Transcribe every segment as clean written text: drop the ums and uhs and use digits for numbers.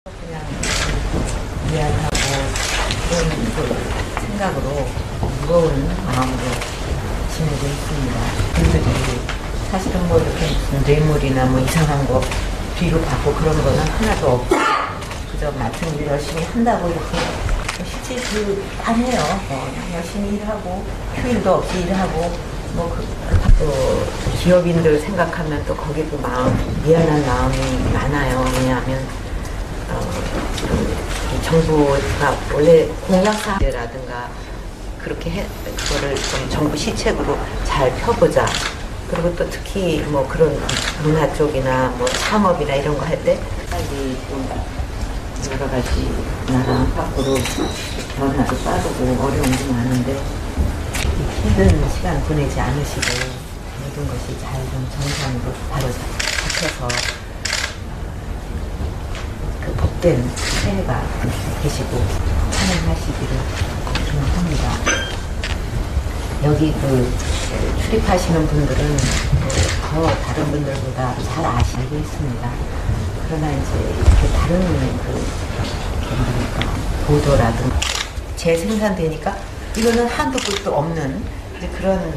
그냥 미안하고 그런 생각으로 무거운 마음으로 지내고 있습니다. 분들이 사실은 뭐 이렇게 무슨 뇌물이나 뭐 이상한 거 뒤로 받고 그런 거는 하나도 없고 그저 맡은 일 열심히 한다고 이렇게 실제 아니에요. 열심히 일하고 휴일도 없이 일하고 또 기업인들 생각하면 또 거기도 미안한 마음이 많아요. 왜냐하면 정부가 원래 공약사항이라든가 그거를 좀 정부 시책으로 잘 펴보자. 그리고 또 특히 뭐 그런 문화 쪽이나 뭐 창업이나 이런 거 할 때 빨리 좀 여러 가지 나라 밖으로 변화도 빠르고 어려움도 많은데 힘든 시간 보내지 않으시고 모든 것이 잘 좀 정상으로 바로 잡혀서 그 복된 새해가 계시고 찬양하시기를 기원합니다. 여기 출입하시는 분들은 더 다른 분들보다 잘 아시고 있습니다. 그러나 이제 이렇게 다른 보도라든가 재생산되니까 이거는 한도 끝도 없는 이제 그런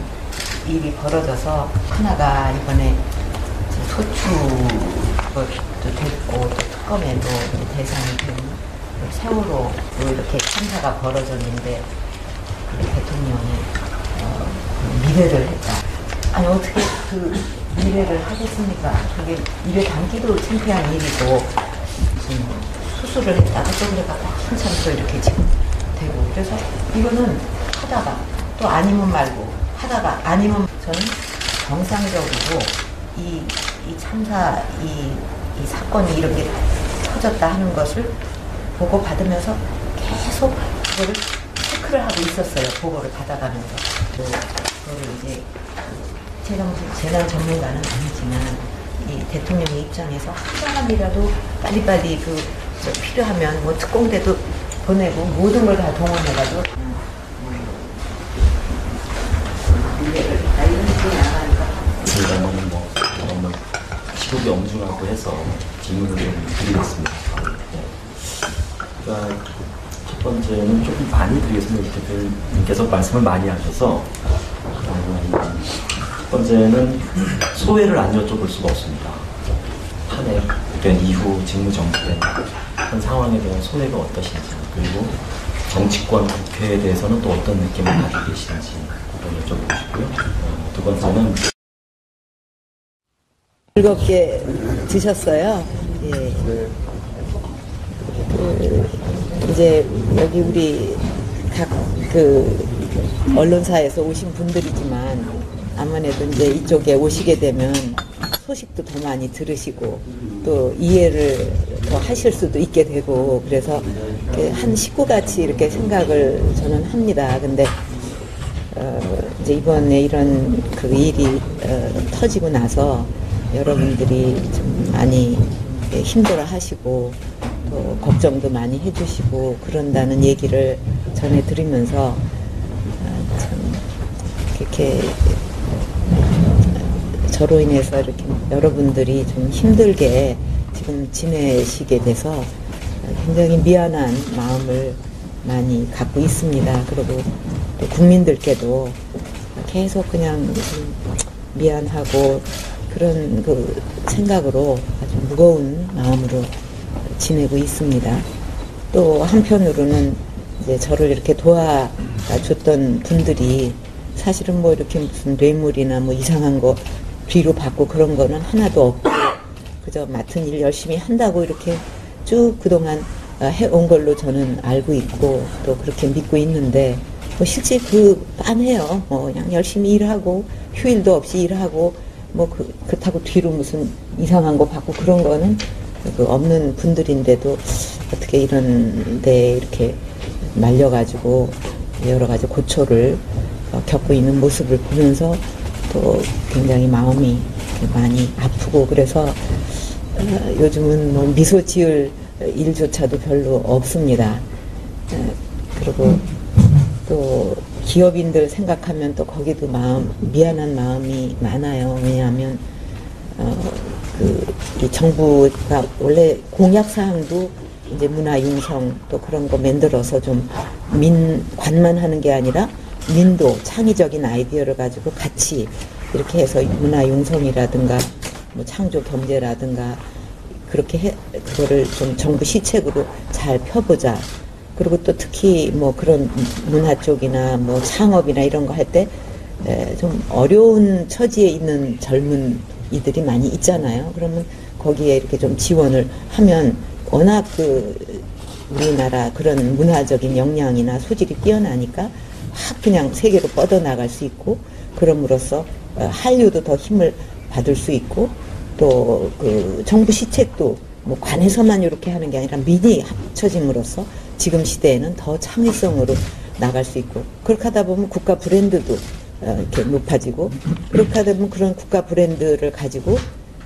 일이 벌어져서 하나가 이번에 소추도 됐고 또 특검에도 대상이 된 세월호 이렇게 참사가 벌어졌는데 대통령이 미래를 했다. 아니 어떻게 미래를 하겠습니까? 그게 입에 담기도 창피한 일이고 수술을 했다가 또 그래갖고 한참 또 이렇게 지금 되고 그래서 이거는 하다가 또 아니면 말고 하다가 아니면 저는 정상적으로 이 참사 이 사건이 이렇게 터졌다 하는 것을 보고받으면서 계속 그거를 체크를 하고 있었어요. 보고를 받아가면서. 그거를 이제 제가 무슨 재난 전문가는 아니지만 이 대통령의 입장에서 한 사람이라도 빨리빨리 필요하면 뭐 특공대도 보내고 모든 걸 다 동원해가지고 미래를 다 이런 식으로 나가니까 저희는 너무 시국이 엄중하고 해서 질문을 좀 드리겠습니다. 그러니까 첫 번째는 조금 많이 드리겠습니다. 대표님께서 말씀을 많이 하셔서 첫 번째는 소회를 안 여쭤볼 수가 없습니다. 탄핵 이후 직무정지된 한 상황에 대한 소회가 어떠신지, 그리고 정치권 국회에 대해서는 또 어떤 느낌을 가지고 계시는지 그걸 여쭤보고 싶고요. 두 번째는 즐겁게 드셨어요. 예. 이제 여기 우리 각 언론사에서 오신 분들이지만 아무래도 이제 이쪽에 오시게 되면 소식도 더 많이 들으시고 또 이해를 더 하실 수도 있게 되고 그래서 한 식구같이 이렇게 생각을 저는 합니다. 근데 이제 이번에 이런 일이 터지고 나서 여러분들이 좀 많이 힘들어 하시고 또 걱정도 많이 해주시고 그런다는 얘기를 전해드리면서 참 이렇게 저로 인해서 이렇게 여러분들이 좀 힘들게 지금 지내시게 돼서 굉장히 미안한 마음을 많이 갖고 있습니다. 그리고 또 국민들께도 계속 그냥 미안하고 그런 생각으로 아주 무거운 마음으로 지내고 있습니다. 또 한편으로는 이제 저를 이렇게 도와줬던 분들이 사실은 뭐 이렇게 무슨 뇌물이나 뭐 이상한 거 뒤로 받고 그런 거는 하나도 없고 그저 맡은 일 열심히 한다고 이렇게 쭉 그동안 해온 걸로 저는 알고 있고 또 그렇게 믿고 있는데 뭐 실제 빤해요. 그냥 열심히 일하고 휴일도 없이 일하고 그렇다고 뒤로 무슨 이상한 거 받고 그런 거는 없는 분들인데도 어떻게 이런 데 이렇게 말려가지고 여러 가지 고초를 겪고 있는 모습을 보면서 또 굉장히 마음이 많이 아프고 그래서 요즘은 뭐 미소 지을 일조차도 별로 없습니다. 그리고 또 기업인들 생각하면 또 거기도 미안한 마음이 많아요. 왜냐하면 이 정부가 원래 공약사항도 이제 문화융성 또 그런 거 만들어서 좀 관만 하는 게 아니라 민도 창의적인 아이디어를 가지고 같이 이렇게 해서 문화융성이라든가 뭐 창조 경제라든가 그렇게 그거를 좀 정부 시책으로 잘 펴보자. 그리고 또 특히 뭐 그런 문화 쪽이나 뭐 창업이나 이런 거 할 때 좀 어려운 처지에 있는 젊은 이들이 많이 있잖아요. 그러면 거기에 이렇게 좀 지원을 하면 워낙 우리나라 그런 문화적인 역량이나 소질이 뛰어나니까 확 그냥 세계로 뻗어나갈 수 있고, 그럼으로써 한류도 더 힘을 받을 수 있고, 또 정부 시책도 뭐 관에서만 이렇게 하는 게 아니라 민이 합쳐짐으로써 지금 시대에는 더 창의성으로 나갈 수 있고, 그렇게 하다 보면 국가 브랜드도 이렇게 높아지고, 그렇게 하다 보면 그런 국가 브랜드를 가지고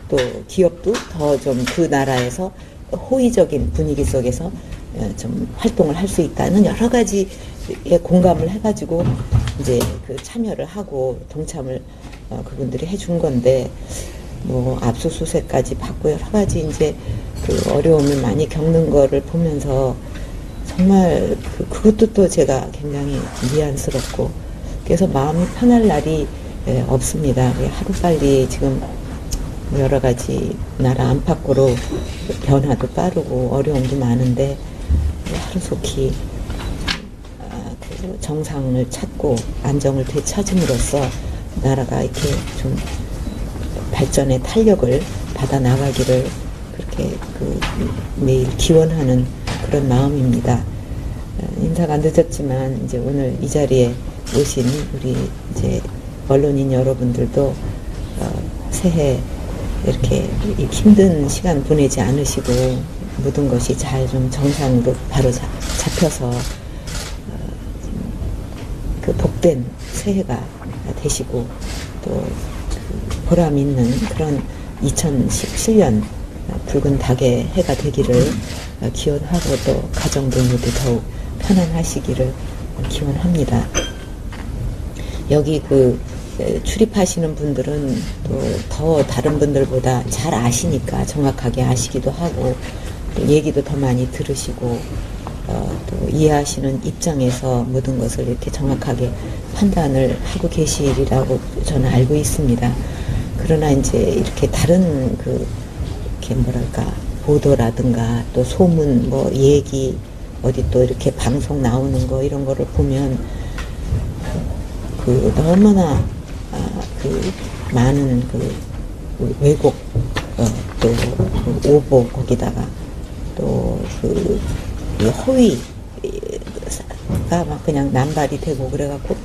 또 기업도 더 좀 그 나라에서 호의적인 분위기 속에서 좀 활동을 할 수 있다는 여러 가지에 공감을 해가지고 이제 참여를 하고 동참을 그분들이 해준 건데, 뭐 압수수색까지 받고 여러 가지 이제 어려움을 많이 겪는 거를 보면서 정말 그것도 또 제가 굉장히 미안스럽고, 그래서 마음이 편할 날이 없습니다. 하루빨리 지금 여러 가지 나라 안팎으로 변화도 빠르고 어려움도 많은데 하루속히 정상을 찾고 안정을 되찾음으로써 나라가 이렇게 좀 발전의 탄력을 받아 나가기를 그렇게 매일 기원하는 그런 마음입니다. 인사가 늦었지만 이제 오늘 이 자리에 오신 우리 이제 언론인 여러분들도 새해 이렇게 힘든 시간 보내지 않으시고 모든 것이 잘 좀 정상으로 바로 잡혀서 복된 새해가 되시고 또 보람 있는 그런 2017년 붉은 닭의 해가 되기를 기원하고, 또 가정도 모두 더욱 편안하시기를 기원합니다. 여기 출입하시는 분들은 또 더 다른 분들보다 잘 아시니까 정확하게 아시기도 하고, 또 얘기도 더 많이 들으시고, 또 이해하시는 입장에서 모든 것을 이렇게 정확하게 판단을 하고 계시리라고 저는 알고 있습니다. 그러나 이제 이렇게 다른 이렇게 뭐랄까 보도라든가 또 소문 뭐 얘기 어디 또 이렇게 방송 나오는 거 이런 거를 보면 너무나 많은 왜곡 또 오보, 거기다가 또 허위가 막 그냥 남발이 되고 그래갖고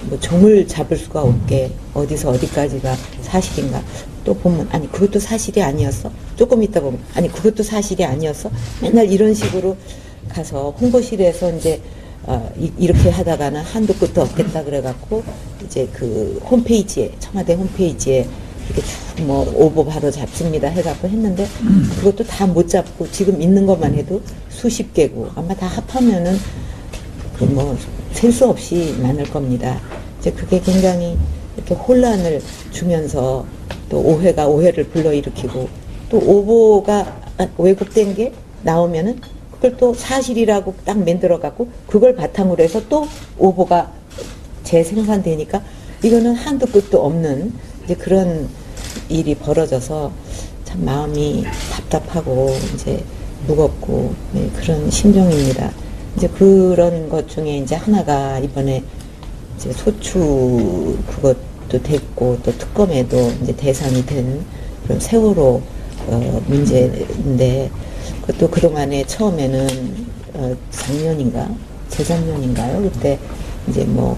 뭐 종을 잡을 수가 없게 어디서 어디까지가 사실인가, 또 보면 아니 그것도 사실이 아니었어, 조금 있다 보면 아니 그것도 사실이 아니었어, 맨날 이런 식으로 가서 홍보실에서 이제 이렇게 하다가는 한도 끝도 없겠다 그래갖고 이제 홈페이지에, 청와대 홈페이지에 이렇게 쭉 뭐 오보 바로 잡습니다 해갖고 했는데 그것도 다 못 잡고 지금 있는 것만 해도 수십 개고 아마 다 합하면은 셀 수 없이 많을 겁니다. 이제 그게 굉장히 이렇게 혼란을 주면서 또 오해가 오해를 불러일으키고, 또 오보가 왜곡된 게 나오면은 그걸 또 사실이라고 딱 만들어갖고 그걸 바탕으로 해서 또 오보가 재생산되니까 이거는 한도 끝도 없는 이제 그런 일이 벌어져서 참 마음이 답답하고 이제 무겁고 그런 심정입니다. 이제 그런 것 중에 이제 하나가 이번에 이제 소추 그것도 됐고 또 특검에도 이제 대상이 된 그런 세월호 문제인데, 그것도 그동안에 처음에는 작년인가 재작년인가요? 그때 이제 뭐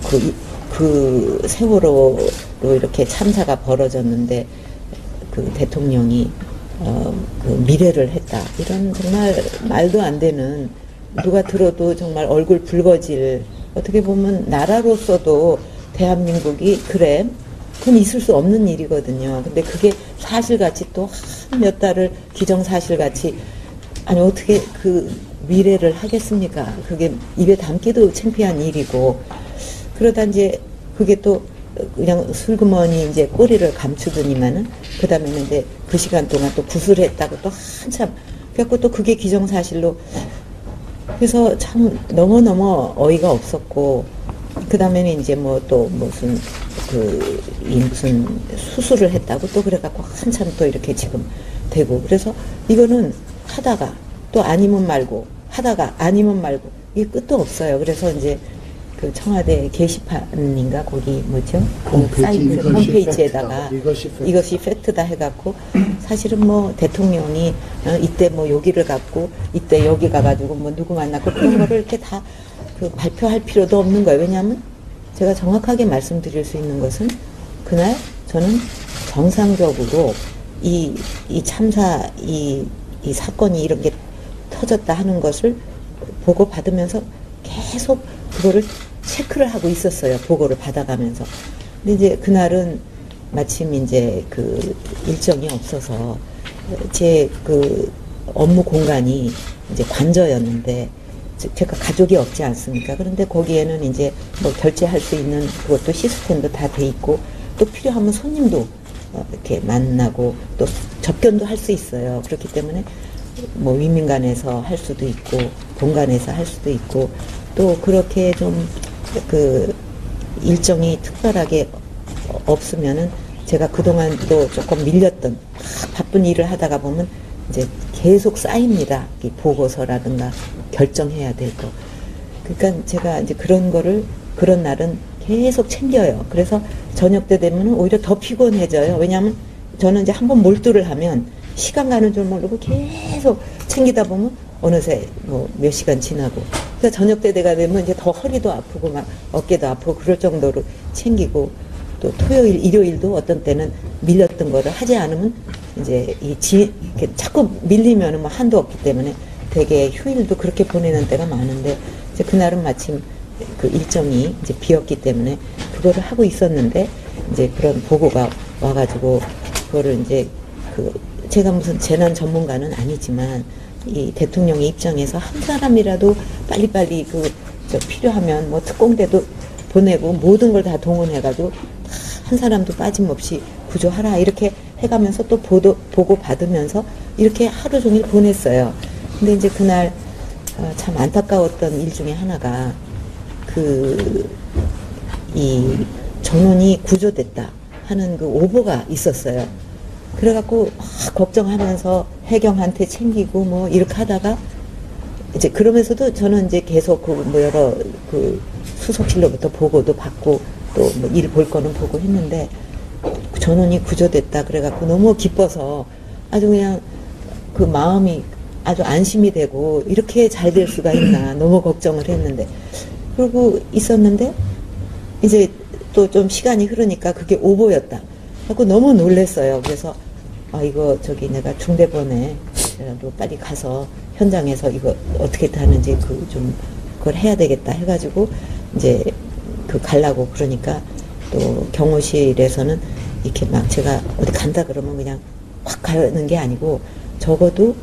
그 세월호로 이렇게 참사가 벌어졌는데 대통령이 미래를 했다, 이런 정말 말도 안 되는, 누가 들어도 정말 얼굴 붉어질, 어떻게 보면 나라로서도 대한민국이 그래 그건 있을 수 없는 일이거든요. 근데 그게 사실같이 또 한 몇 달을 기정사실같이, 아니 어떻게 미래를 하겠습니까? 그게 입에 담기도 창피한 일이고, 그러다 이제 그게 또 그냥 슬그머니 이제 꼬리를 감추더니만은 그 다음에는 이제 그 시간 동안 또 구술했다고 또 한참 그래갖고 또 그게 기정사실로 그래서 참 너무너무 어이가 없었고 그 다음에는 이제 뭐 또 무슨 무슨 수술을 했다고 또 그래갖고 한참 또 이렇게 지금 되고 그래서 이거는 하다가 또 아니면 말고 하다가 아니면 말고 이게 끝도 없어요. 그래서 이제 그 청와대 게시판인가 거기 뭐죠? 사이트 홈페이지에다가 이것이 팩트다 해갖고 사실은 뭐 대통령이 이때 뭐 여기를 갔고 이때 여기 가가지고 뭐 누구 만났고 그런 거를 이렇게 다 그 발표할 필요도 없는 거예요. 왜냐하면 제가 정확하게 말씀드릴 수 있는 것은 그날 저는 정상적으로 이 참사 이 사건이 이런 게 터졌다 하는 것을 보고 받으면서 계속 그거를 체크를 하고 있었어요. 보고를 받아가면서. 근데 이제 그날은 마침 이제 그 일정이 없어서 제 그 업무 공간이 이제 관저였는데 제가 가족이 없지 않습니까? 그런데 거기에는 이제 뭐 결제할 수 있는 그것도 시스템도 다 돼 있고 또 필요하면 손님도 이렇게 만나고 또 접견도 할 수 있어요. 그렇기 때문에 뭐 위민관에서 할 수도 있고 본관에서 할 수도 있고 또 그렇게 좀 그 일정이 특별하게 없으면은 제가 그동안도 조금 밀렸던 바쁜 일을 하다가 보면 이제 계속 쌓입니다. 이 보고서라든가 결정해야 될 거. 그러니까 제가 이제 그런 거를 그런 날은 계속 챙겨요. 그래서 저녁 때 되면 오히려 더 피곤해져요. 왜냐하면 저는 이제 한번 몰두를 하면 시간 가는 줄 모르고 계속 챙기다 보면 어느새 뭐 몇 시간 지나고 그러니까 저녁 때 돼가 되면 이제 더 허리도 아프고 막 어깨도 아프고 그럴 정도로 챙기고 또 토요일 일요일도 어떤 때는 밀렸던 거를 하지 않으면 이제 이렇게 자꾸 밀리면은 뭐 한도 없기 때문에 되게 휴일도 그렇게 보내는 때가 많은데 이제 그날은 마침 그 일정이 이제 비었기 때문에 그거를 하고 있었는데 이제 그런 보고가 와가지고 그거를 이제 그 제가 무슨 재난 전문가는 아니지만 이 대통령의 입장에서 한 사람이라도 빨리빨리 저 필요하면 뭐 특공대도 보내고 모든 걸 다 동원해가지고 한 사람도 빠짐없이 구조하라 이렇게 해가면서 또 보고 받으면서 이렇게 하루 종일 보냈어요. 근데 이제 그날 참 안타까웠던 일 중에 하나가 이 전원이 구조됐다 하는 그 오보가 있었어요. 그래갖고 막 걱정하면서 해경한테 챙기고 뭐 이렇게 하다가 이제 그러면서도 저는 이제 계속 뭐 여러 수석실로부터 보고도 받고 또 뭐 일 볼 거는 보고 했는데 전원이 구조됐다 그래갖고 너무 기뻐서 아주 그냥 그 마음이 아주 안심이 되고 이렇게 잘 될 수가 있나 너무 걱정을 했는데 그러고 있었는데 이제 또 좀 시간이 흐르니까 그게 오보였다 하고 너무 놀랬어요. 그래서 이거 내가 중대본에 빨리 가서 현장에서 이거 어떻게 하는지 그걸 해야 되겠다 해가지고 이제 가려고 그러니까 또 경호실에서는 이렇게 막 제가 어디 간다 그러면 그냥 확 가는 게 아니고 적어도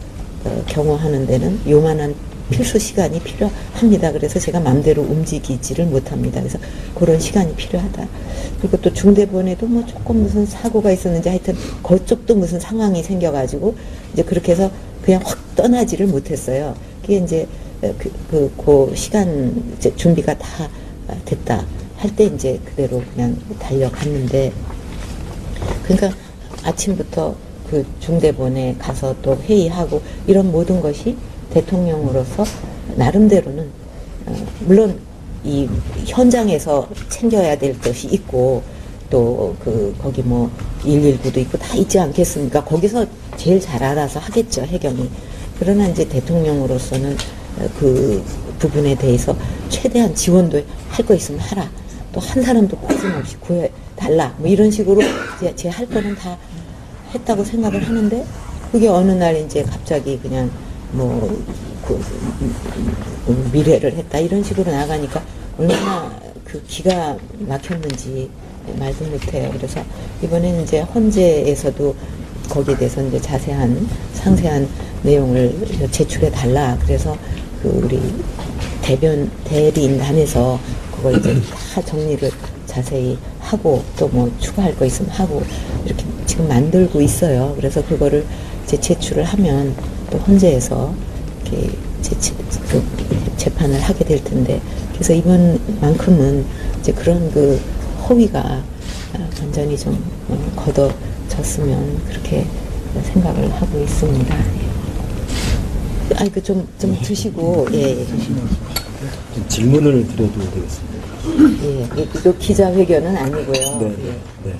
경호하는 데는 요만한 필수 시간이 필요합니다. 그래서 제가 마음대로 움직이지를 못합니다. 그래서 그런 시간이 필요하다. 그리고 또 중대본에도 뭐 조금 무슨 사고가 있었는지 하여튼 그쪽도 무슨 상황이 생겨가지고 이제 그렇게 해서 그냥 확 떠나지를 못했어요. 그게 이제 그 시간 이제 준비가 다 됐다 할 때 이제 그대로 그냥 달려갔는데 그러니까 아침부터 그 중대본에 가서 또 회의하고 이런 모든 것이 대통령으로서 나름대로는 물론 이 현장에서 챙겨야 될 것이 있고 또 거기 뭐 119도 있고 다 있지 않겠습니까? 거기서 제일 잘 알아서 하겠죠, 해경이. 그러나 이제 대통령으로서는 그 부분에 대해서 최대한 지원도 할 거 있으면 하라. 또 한 사람도 빠짐없이 구해달라. 뭐 이런 식으로 제 할 거는 다 했다고 생각을 하는데 그게 어느 날 이제 갑자기 그냥 뭐 미래를 했다 이런 식으로 나가니까 얼마나 기가 막혔는지 말도 못해요. 그래서 이번에는 이제 헌재에서도 거기에 대해서 이제 자세한 상세한 내용을 제출해 달라. 그래서 우리 대리인단에서 그걸 이제 다 정리를 자세히 하고 또 뭐 추가할 거 있으면 하고 이렇게 지금 만들고 있어요. 그래서 그거를 이제 제출을 하면 또 헌재에서 이렇게 재판을 하게 될 텐데, 그래서 이번만큼은 이제 그런 그 허위가 완전히 좀 걷어졌으면 그렇게 생각을 하고 있습니다. 그 좀 드시고, 예. 질문을 드려도 되겠습니다. 예, 이거 기자회견은 아니고요. 네, 예. 네.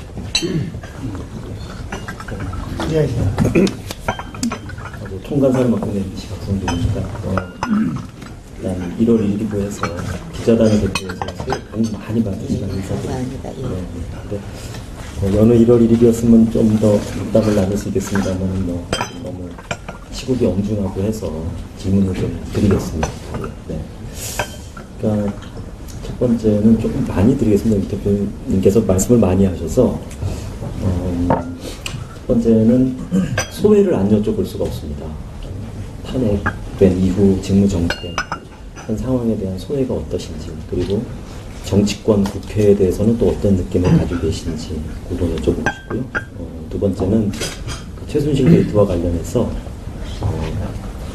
총괄사를 맡고 있는 박성준입니다. 일단 1월 1일이고 해서 기자단을 대표해서 새해 복 많이 받으시라고 인사드립니다. 감사합니다. 예. 네. 어느 1월 1일이었으면 좀 더 답을 나눌 수 있겠습니다만 너무 시국이 엄중하고 해서 질문을 좀 드리겠습니다. 네. 그러니까 첫 번째는 조금 많이 드리겠습니다. 이 대표님께서 말씀을 많이 하셔서 첫 번째는 소회를 안 여쭤볼 수가 없습니다. 탄핵된 이후 직무정지된 한 상황에 대한 소회가 어떠신지, 그리고 정치권 국회에 대해서는 또 어떤 느낌을 가지고 계신지 그거 여쭤보고 싶고요. 두 번째는 최순실 게이트와 관련해서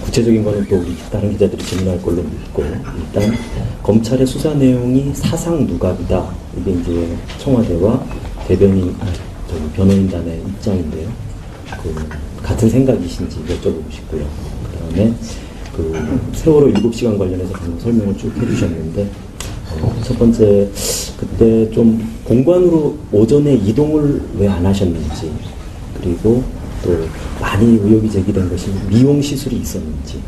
구체적인 거는 또 우리 다른 기자들이 질문할 걸로 믿고, 일단 검찰의 수사 내용이 사상 누각이다. 이게 이제 청와대와 변호인단의 입장인데요. 같은 생각이신지 여쭤보고 싶고요. 그 다음에 세월호 7시간 관련해서 방금 설명을 쭉 해주셨는데, 첫 번째, 그때 좀 본관으로 오전에 이동을 왜 안 하셨는지, 그리고 또 많이 의혹이 제기된 것이 미용 시술이 있었는지,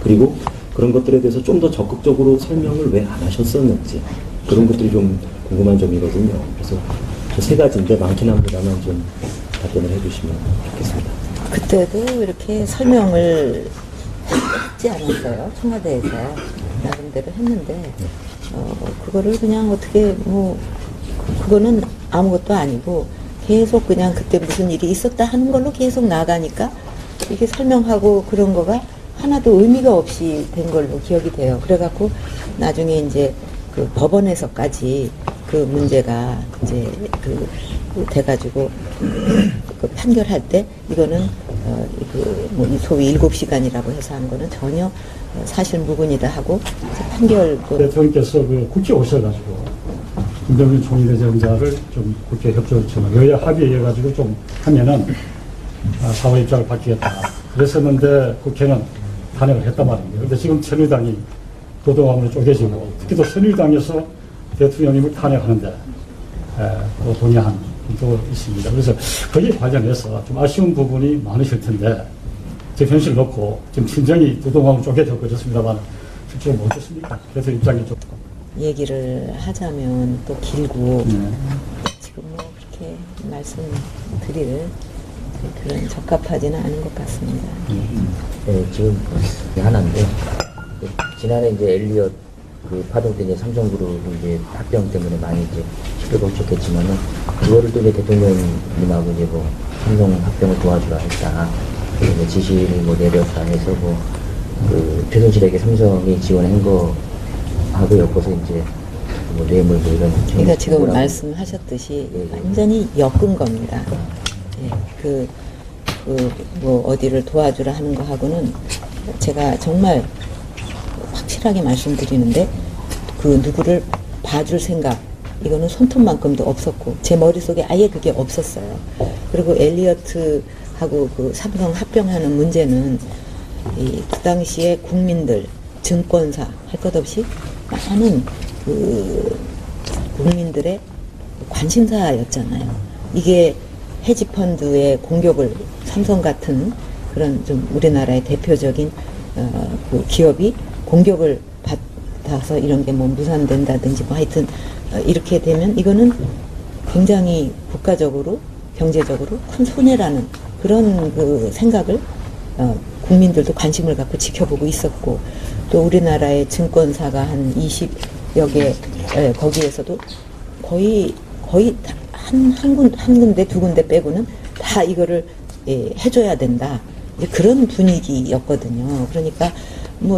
그리고 그런 것들에 대해서 좀 더 적극적으로 설명을 왜 안 하셨었는지, 그런 것들이 좀 궁금한 점이거든요. 그래서 세 가지인데 많긴 합니다만 좀 답변을 해주시면 좋겠습니다. 그때도 이렇게 설명을 했지 않았어요. 청와대에서 나름대로 했는데, 그거를 그냥 어떻게 그거는 아무것도 아니고 계속 그냥 그때 무슨 일이 있었다 하는 걸로 계속 나가니까 이게 설명하고 그런 거가 하나도 의미가 없이 된 걸로 기억이 돼요. 그래갖고 나중에 이제 그 법원에서까지 그 문제가 이제 돼가지고 그 판결할 때 이거는 이 소위 7시간이라고 해서 한 거는 전혀 사실 무근이다 하고 판결도. 대통령께서 국회 오셔가지고 김병준 총리대전자를 좀 국회 협조를 좀 여야 합의해 가지고 좀 하면은 사회 입장을 바뀌겠다. 그랬었는데 국회는 탄핵을 했단 말입니다. 그런데 지금 새누리당이 도동함으로 쪼개지고, 특히 또 새누리당에서 대통령님을 탄핵하는데 또 동의한 또 있습니다. 그래서 거기에 관련해서 좀 아쉬운 부분이 많으실 텐데, 제 현실 놓고 지금 친정이 도동함으로 쪼개져 버렸습니다만 실제로 뭐 어떻습니까? 그래서 입장이 좀 얘기를 하자면 또 길고, 지금 그렇게 말씀드릴 그런 적합하지는 않은 것 같습니다. 네, 지금 하나인데, 지난해 이제 엘리엇 파동 때 이제 삼성그룹 이제 합병 때문에 많이 이제 시대가 촉했지만은, 그거를 또 이제 대통령님하고 이제 삼성 합병을 도와주라 했다. 그리고 지시를 내렸다 해서 최순실에게 삼성이 지원한 거 하고 엮어서 이제 뇌물 이런. 그러니까 지금 말씀하셨듯이 완전히 엮은 겁니다. 예, 어디를 도와주라 하는 거 하고는 제가 정말 확실하게 말씀드리는데, 누구를 봐줄 생각, 이거는 손톱만큼도 없었고, 제 머릿속에 아예 그게 없었어요. 그리고 엘리어트하고 삼성 합병하는 문제는 그 당시에 국민들, 증권사, 할 것 없이 많은 국민들의 관심사였잖아요. 이게 헤지펀드의 공격을, 삼성 같은 그런 좀 우리나라의 대표적인 기업이 공격을 받아서 이런 게 무산된다든지 하여튼 이렇게 되면 이거는 굉장히 국가적으로, 경제적으로 큰 손해라는 그런 생각을 국민들도 관심을 갖고 지켜보고 있었고, 또 우리나라의 증권사가 한 20여 개, 거기에서도 거의 한 군데, 두 군데 빼고는 다 이거를 해줘야 된다. 이제 그런 분위기였거든요. 그러니까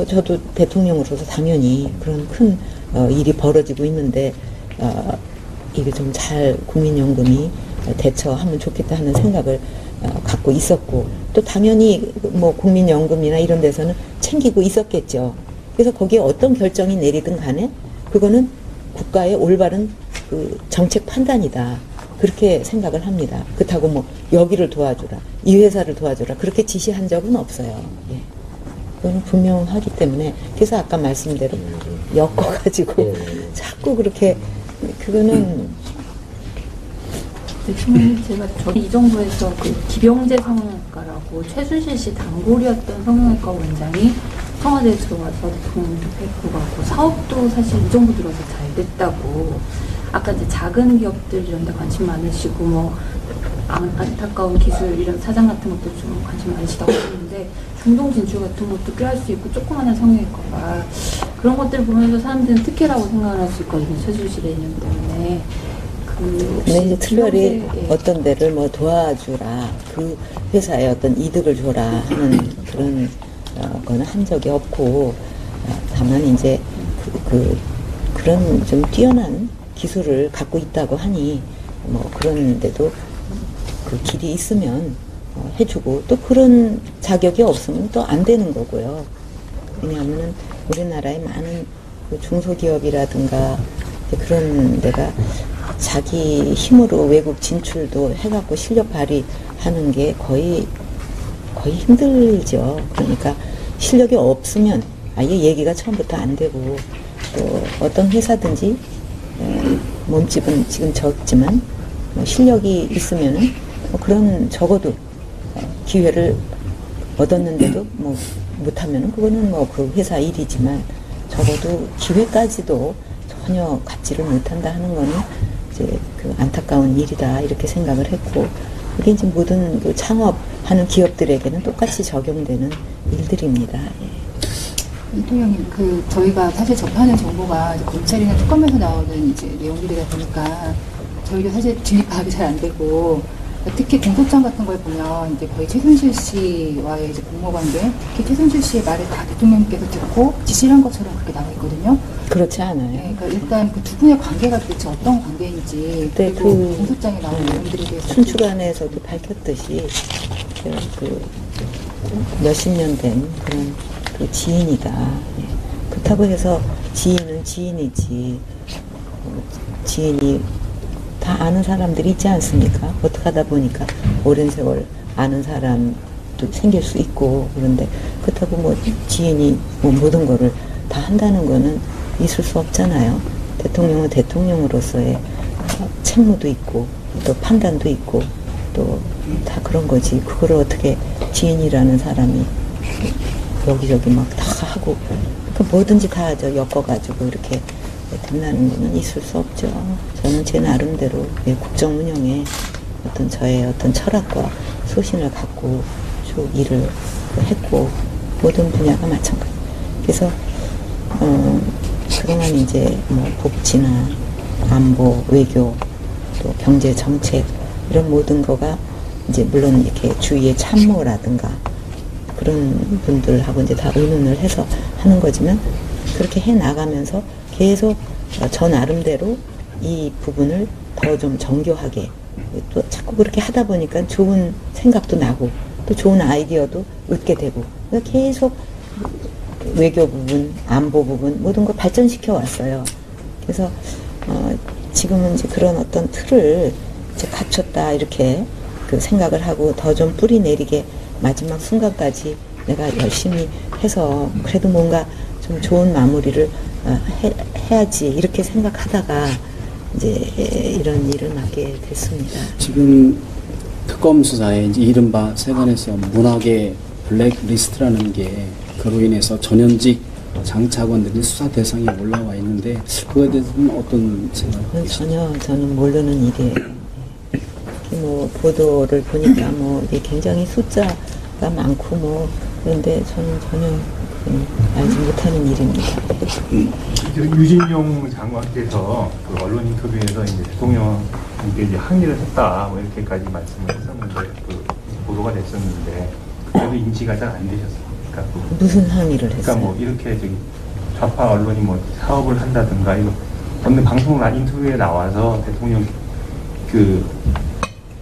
저도 대통령으로서 당연히 그런 큰 일이 벌어지고 있는데, 이게 좀 잘 국민연금이 대처하면 좋겠다 하는 생각을 갖고 있었고, 또 당연히 뭐 국민연금이나 이런 데서는 챙기고 있었겠죠. 그래서 거기에 어떤 결정이 내리든 간에 그거는 국가의 올바른 그 정책 판단이다, 그렇게 생각을 합니다. 그렇다고 뭐 여기를 도와주라, 이 회사를 도와주라, 그렇게 지시한 적은 없어요. 예. 그건 분명하기 때문에, 그래서 아까 말씀대로 엮어가지고 자꾸 그렇게, 그거는 대통령님, 제가 이 정부에서 그 기병재 성형외과라고 최순실 씨 단골이었던 성형외과 원장이 청와대에 들어와서 대통령도 뵙고 가고, 사업도 사실 이 정부 들어서 잘 됐다고. 아까 이제 작은 기업들 이런 데 관심 많으시고, 뭐 안타까운 기술 이런 사장 같은 것도 좀 관심 많으시다고 하는데, 중동 진출 같은 것도 꽤 할 수 있고, 조그마한 성형외과가 그런 것들을 보면서 사람들은 특혜라고 생각을 할 수 있거든요. 최순실의 인연 때문에. 근데 이제 특별히 어떤 데를 뭐 도와주라, 그 회사에 어떤 이득을 줘라 하는 그런 거는 한 적이 없고, 다만 이제 그런 좀 뛰어난 기술을 갖고 있다고 하니 뭐 그런데도 그 길이 있으면 해주고, 또 그런 자격이 없으면 또 안 되는 거고요. 왜냐하면은 우리나라의 많은 그 중소기업이라든가 그런 데가 자기 힘으로 외국 진출도 해갖고 실력 발휘하는 게 거의 힘들죠. 그러니까 실력이 없으면 아예 얘기가 처음부터 안 되고, 또 어떤 회사든지 몸집은 지금 적지만 뭐 실력이 있으면은 뭐 그런 적어도 기회를 얻었는데도 뭐 못하면은 그거는 뭐 그 회사 일이지만, 적어도 기회까지도 전혀 갖지를 못한다 하는 거는 이제 그 안타까운 일이다, 이렇게 생각을 했고, 그게 이제 모든 그 창업하는 기업들에게는 똑같이 적용되는 일들입니다. 예. 이동영님, 저희가 사실 접하는 정보가 이제 검찰이나 특검에서 나오는 이제 내용들이다 보니까 저희도 사실 진입 파악이 잘 안 되고, 특히 공소장 같은 걸 보면 이제 거의 최순실 씨와의 이제 공모 관계, 특히 최순실 씨의 말을 다 대통령께서 듣고 지시를 한 것처럼 그렇게 나와 있거든요. 그렇지 않아요. 네, 그러니까 일단 그 두 분의 관계가 도대체 어떤 관계인지, 네, 그리고 공소장에 나오는 내용들에 대해서 춘추관에서도 밝혔듯이 그 몇십 년 된 그런 그 지인이다. 예. 그렇다고 해서 지인은 지인이지, 지인이 다 아는 사람들이 있지 않습니까? 어떻게 하다 보니까 오랜 세월 아는 사람도 생길 수 있고, 그런데 그렇다고 뭐 지인이 뭐 모든 거를 다 한다는 거는 있을 수 없잖아요. 대통령은 대통령으로서의 책무도 있고, 또 판단도 있고, 또 다 그런 거지. 그걸 어떻게 지인이라는 사람이 여기저기 막 다 하고, 그 뭐든지 다 엮어가지고 이렇게 된다는 거는 있을 수 없죠. 저는 제 나름대로 국정 운영에 어떤 저의 어떤 철학과 소신을 갖고 쭉 일을 했고, 모든 분야가 마찬가지. 그래서 그동안 이제 뭐 복지나 안보, 외교, 또 경제 정책, 이런 모든 거가 이제 물론 이렇게 주위의 참모라든가 그런 분들하고 이제 다 의논을 해서 하는 거지만, 그렇게 해 나가면서 계속 저 나름대로 이 부분을 더 좀 정교하게, 또 자꾸 그렇게 하다 보니까 좋은 생각도 나고, 또 좋은 아이디어도 얻게 되고, 그러니까 계속 외교 부분, 안보 부분, 모든 걸 발전시켜 왔어요. 그래서 지금은 이제 그런 어떤 틀을 이제 갖췄다, 이렇게 그 생각을 하고, 더 좀 뿌리 내리게 마지막 순간까지 내가 열심히 해서 그래도 뭔가 좀 좋은 마무리를 해야지, 이렇게 생각하다가 이제 이런 일을 맡게 됐습니다. 지금 특검 수사에 이제 이른바 세관에서 문학의 블랙리스트라는 게, 그로 인해서 전현직 장차관들이 수사 대상에 올라와 있는데, 그거에 대해서는 어떤 생각이십니까? 전혀 저는 모르는 일이에요. 뭐 보도를 보니까 뭐 이게 굉장히 숫자가 많고 뭐, 그런데 저는 전혀 알지 못하는 일입니다. 유진용 장관께서 그 언론 인터뷰에서 이제 대통령께 이제 항의를 했다, 뭐 이렇게까지 말씀을 했었는데, 그 보도가 됐었는데, 그래도 인지가 잘 안 되셨습니까? 무슨 항의를 했어요? 그러니까 뭐 이렇게 저기 좌파 언론이 뭐 사업을 한다든가, 이거 어느 방송 인터뷰에 나와서 대통령 그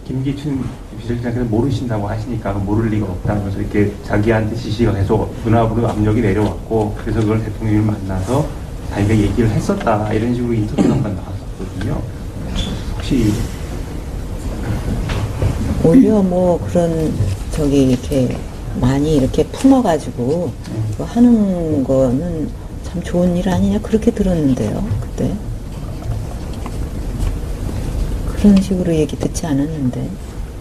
김기춘 비서실장께서 모르신다고 하시니까 모를 리가 없다면서 이렇게 자기한테 지시가 계속 문화부로 압력이 내려왔고 그래서 그걸 대통령을 만나서 자기가 얘기를 했었다 이런 식으로 인터뷰 한번 나왔었거든요. 혹시 오히려 뭐 그런 저기 이렇게 많이 이렇게 품어가지고 그거 하는 거는 참 좋은 일 아니냐 그렇게 들었는데요 그때 그런 식으로 얘기 듣지 않았는데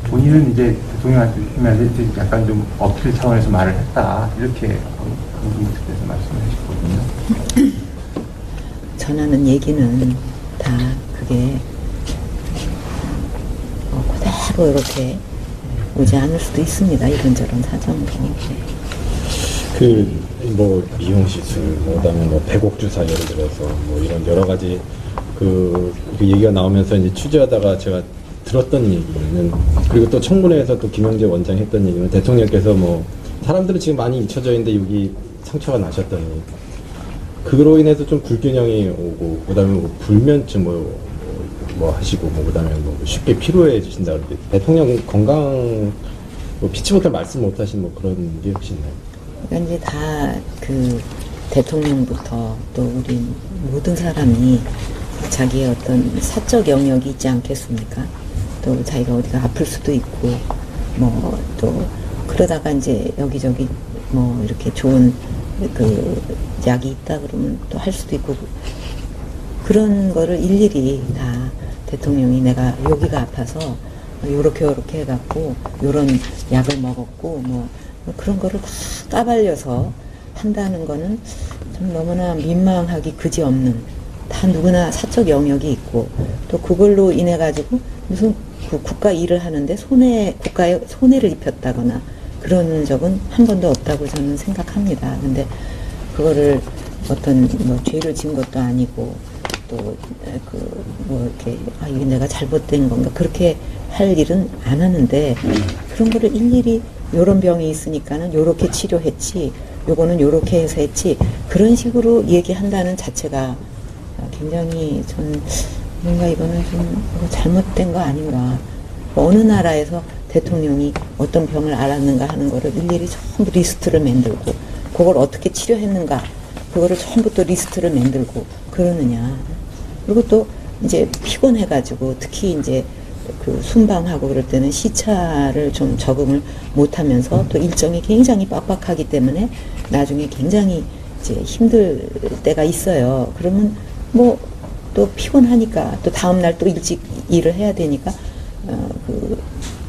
본인은 이제 대통령한테 약간 좀 어필 차원에서 말을 했다 이렇게 방송국에서 말씀하셨거든요. 전하는 얘기는 다 그게 그대로 이렇게 오지 않을 수도 있습니다. 이런저런 사정으로. 뭐 미용 시술, 그다음에 뭐 배곡 주사 예를 들어서 뭐 이런 여러 가지 그 얘기가 나오면서 이제 취재하다가 제가 들었던 얘기는 그리고 또 청문회에서 또 김영재 원장이 했던 얘기는 대통령께서 뭐 사람들은 지금 많이 잊혀져 있는데 여기 상처가 나셨더니 그로 인해서 좀 불균형이 오고 그다음에 뭐 불면증 뭐 하시고 뭐 그다음에 뭐 쉽게 피로해지신다 그렇게 대통령 건강 뭐 피치 못할 말씀 못하신 뭐 그런 게 혹시 있나요? 그러니까 이제 다 그 대통령부터 또 우리 모든 사람이 자기의 어떤 사적 영역이 있지 않겠습니까? 또 자기가 어디가 아플 수도 있고 뭐 또 그러다가 이제 여기저기 뭐 이렇게 좋은 그 약이 있다 그러면 또 할 수도 있고 그런 거를 일일이 다 대통령이 내가 여기가 아파서 요렇게 해갖고 요런 약을 먹었고 뭐 그런 거를 다 까발려서 한다는 거는 좀 너무나 민망하기 그지없는 다 누구나 사적 영역이 있고 또 그걸로 인해 가지고 무슨 그 국가 일을 하는데 국가에 손해를 입혔다거나 그런 적은 한 번도 없다고 저는 생각합니다. 근데 그거를 어떤 뭐 죄를 진 것도 아니고 또 그 뭐 이렇게 이게 내가 잘못된 건가 그렇게 할 일은 안 하는데 그런 거를 일일이 요런 병이 있으니까는 요렇게 치료했지 요거는 요렇게 해서 했지 그런 식으로 얘기한다는 자체가 굉장히 전 뭔가 이거는 좀 잘못된 거 아닌가. 어느 나라에서 대통령이 어떤 병을 앓았는가 하는 거를 일일이 전부 리스트를 만들고 그걸 어떻게 치료했는가 그거를 전부 또 리스트를 만들고 그러느냐. 그리고 또 이제 피곤해가지고 특히 이제 그 순방하고 그럴 때는 시차를 좀 적응을 못하면서 또 일정이 굉장히 빡빡하기 때문에 나중에 굉장히 이제 힘들 때가 있어요. 그러면 뭐 또 피곤하니까 또 다음날 또 일찍 일을 해야 되니까 그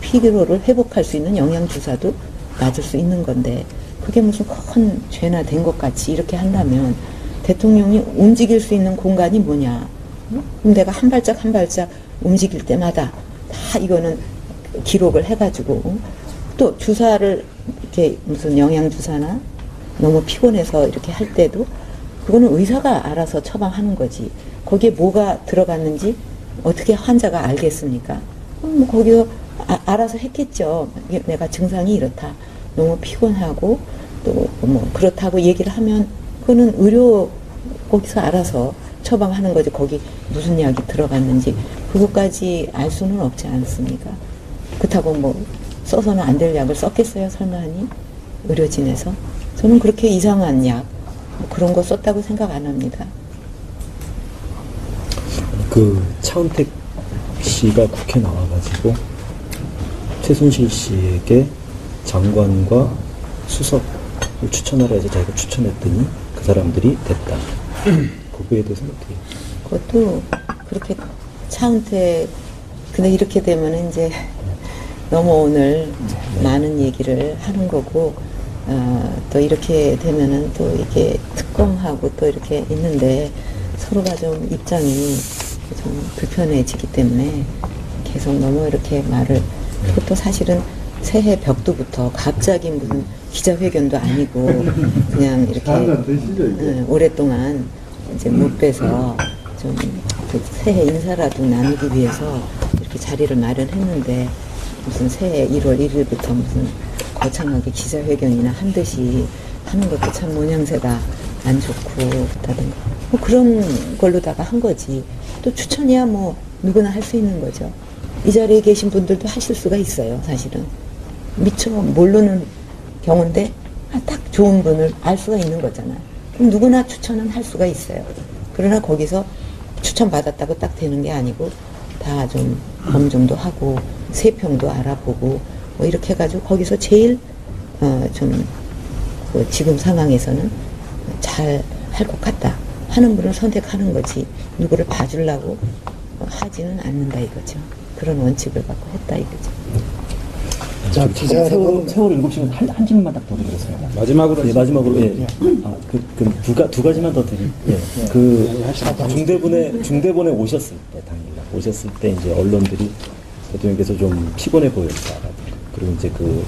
피로를 회복할 수 있는 영양주사도 맞을 수 있는 건데 그게 무슨 큰 죄나 된 것 같이 이렇게 한다면 대통령이 움직일 수 있는 공간이 뭐냐. 그럼 내가 한 발짝 한 발짝 움직일 때마다 다 이거는 기록을 해가지고 또 주사를 이렇게 무슨 영양주사나 너무 피곤해서 이렇게 할 때도 그거는 의사가 알아서 처방하는 거지. 거기에 뭐가 들어갔는지 어떻게 환자가 알겠습니까? 뭐 거기서 알아서 했겠죠. 내가 증상이 이렇다. 너무 피곤하고 또 뭐 그렇다고 얘기를 하면 그거는 의료 거기서 알아서 처방하는 거지. 거기 무슨 약이 들어갔는지 그것까지 알 수는 없지 않습니까? 그렇다고 뭐 써서는 안 될 약을 썼겠어요? 설마 하니? 의료진에서? 저는 그렇게 이상한 약 뭐 그런 거 썼다고 생각 안 합니다. 그 차은택 씨가 국회 나와가지고 최순실 씨에게 장관과 수석을 추천하라 해서 자기가 추천했더니 그 사람들이 됐다. 그거에 대해서는 어떻게? 그것도 그렇게 차은택 근데 이렇게 되면 이제 너무 오늘 많은 얘기를 하는 거고 또 이렇게 되면은 또 이게 특검하고 또 이렇게 있는데 서로가 좀 입장이 좀 불편해지기 때문에 계속 너무 이렇게 말을 그것도 사실은 새해 벽두부터 갑자기 무슨 기자회견도 아니고 그냥 이렇게 오랫동안 이제 못 뵈서 좀 그 새해 인사라도 나누기 위해서 이렇게 자리를 마련했는데 무슨 새해 1월 1일부터 무슨 거창하게 기자회견이나 한 듯이 하는 것도 참 모양새가 안 좋고 그렇다든가 뭐 그런 걸로다가 한 거지. 또 추천이야 뭐 누구나 할 수 있는 거죠. 이 자리에 계신 분들도 하실 수가 있어요. 사실은 미처 모르는 경우인데 딱 좋은 분을 알 수가 있는 거잖아요. 그럼 누구나 추천은 할 수가 있어요. 그러나 거기서 추천받았다고 딱 되는 게 아니고 다 좀 검증도 하고 세평도 알아보고 뭐 이렇게 해가지고 거기서 제일 좀 그 지금 상황에서는 잘 할 것 같다 하는 분을 선택하는 거지 누구를 봐주려고 하지는 않는다 이거죠. 그런 원칙을 갖고 했다 이거죠. 자, 세월호 7시간 한 질문만 딱 더 드리겠습니다. 마지막으로 네, 마지막으로 예. 두 가지만 더 드릴게요. 예. 그 중대본에 오셨을 때 당일날 오셨을 때 이제 언론들이 대통령께서 좀 피곤해 보였다. 그리고 이제 그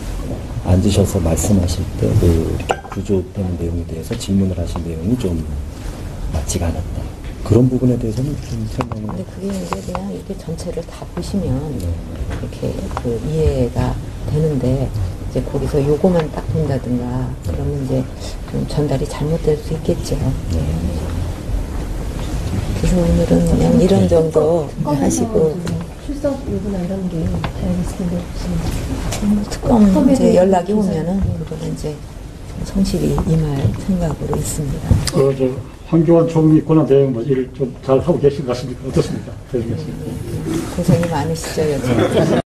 앉으셔서 말씀하실 때 그 구조되는 내용에 대해서 질문을 하신 내용이 좀 맞지가 않았다. 그런 부분에 대해서는 좀 설명을. 근데 그게 이제 그냥 이렇게 전체를 다 보시면 이렇게 그 이해가 되는데 이제 거기서 요거만 딱 본다든가 그러면 이제 좀 전달이 잘못될 수 있겠죠. 그래서 오늘은 그냥 이런 정도 하시고 출석 요구나 이런 게 알겠습니다. 특검 이제 연락이 오면은 그거는 이제 성실히 임할 생각으로 있습니다. 황교안 총리 권한 대행 뭐 일을 좀 잘 하고 계신 것 같습니까? 어떻습니까? 고생이 많으시죠, 요즘.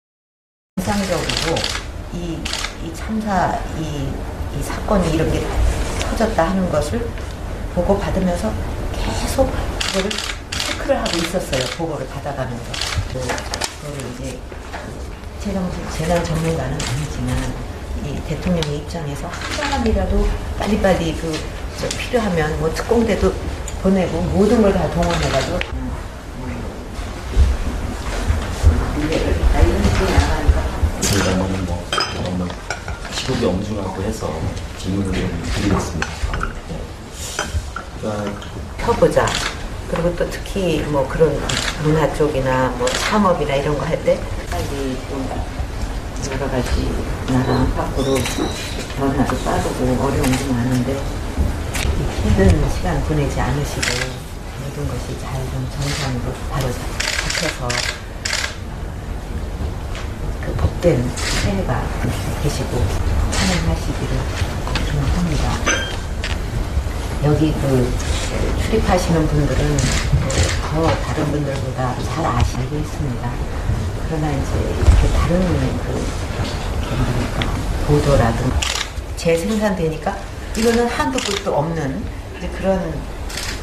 이상적으로 이 참사 이 사건이 이렇게 터졌다 하는 것을 보고 받으면서 계속 그거를 체크를 하고 있었어요. 보고를 받아가면서. 그거를 이제 제가 무슨 재난 전문가는 아니지만 이 대통령의 입장에서 한 사람이라도 빨리빨리 필요하면 뭐 특공대도 보내고 모든 걸 다 동원해가지고 저희가 너무 시국이 엄중하고 해서 질문을 좀 드리겠습니다. 그러니까 펴보자. 그리고 또 특히 뭐 그런 문화 쪽이나 뭐 창업이나 이런 거 할 때 빨리 좀 여러 가지 나라 밖으로 변화도 빠르고 어려움도 많은데 힘든 시간 보내지 않으시고 모든 것이 잘 좀 정상으로 바로 잡혀서 그 복된 새해가 계시고 찬양하시기를 기원합니다. 여기 출입하시는 분들은 더 다른 분들보다 잘 알고 있습니다. 그러나 이제 이렇게 다른 보도라든가 재생산되니까 이거는 한두 끝도 없는 이제 그런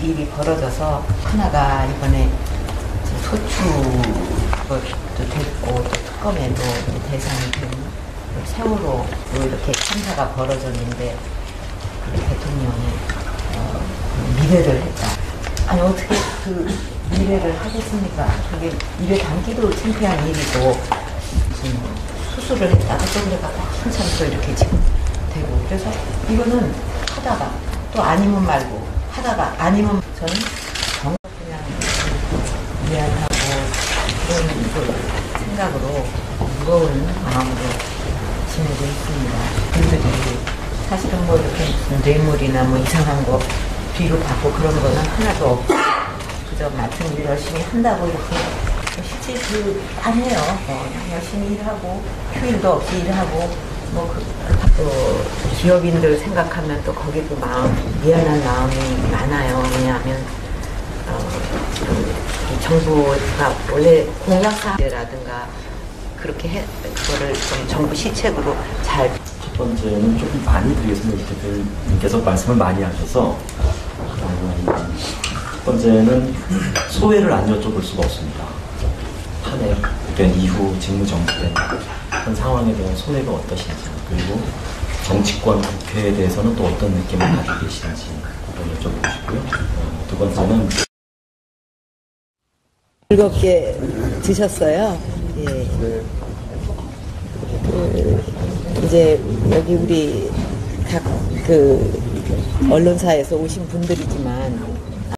일이 벌어져서 하나가 이번에 소추도 됐고 또 특검에도 대상이 된 세월호 이렇게 참사가 벌어졌는데 대통령이 미래를 했다. 아니 어떻게 그 미래를 하겠습니까? 그게 입에 담기도 창피한 일이고 수술을 했다가 또 그래가 한참 또 이렇게 지금 되고 그래서 이거는 하다가 또 아니면 말고 하다가 아니면 저는 정말 그냥 미안하고 그런 생각으로 무거운 마음으로 지내고 있습니다. 분들이 사실은 뭐 이렇게 무슨 뇌물이나 뭐 이상한 거 뒤로 받고 그런 거는 하나도 없고 그저 맡은 일 열심히 한다고 이렇게 실제 아니에요. 그냥 열심히 일하고 휴일도 없이 일하고 또 기업인들 생각하면 또 거기도 미안한 마음이 많아요. 왜냐하면 정부가 원래 공약사라든가 그렇게 그거를 좀 정부 시책으로 잘. 첫 번째는 조금 많이 드리겠습니다. 대표님께서 말씀을 많이 하셔서 첫 번째는 소회를 안 여쭤볼 수가 없습니다. 탄핵된 이후 직무정지된 한 상황에 대한 소회가 어떠신지 그리고 정치권 국회에 대해서는 또 어떤 느낌을 가지고 계시는지 그걸 여쭤보고 싶고요. 두 번째는 즐겁게 드셨어요. 예. 이제 여기 우리 각 언론사에서 오신 분들이지만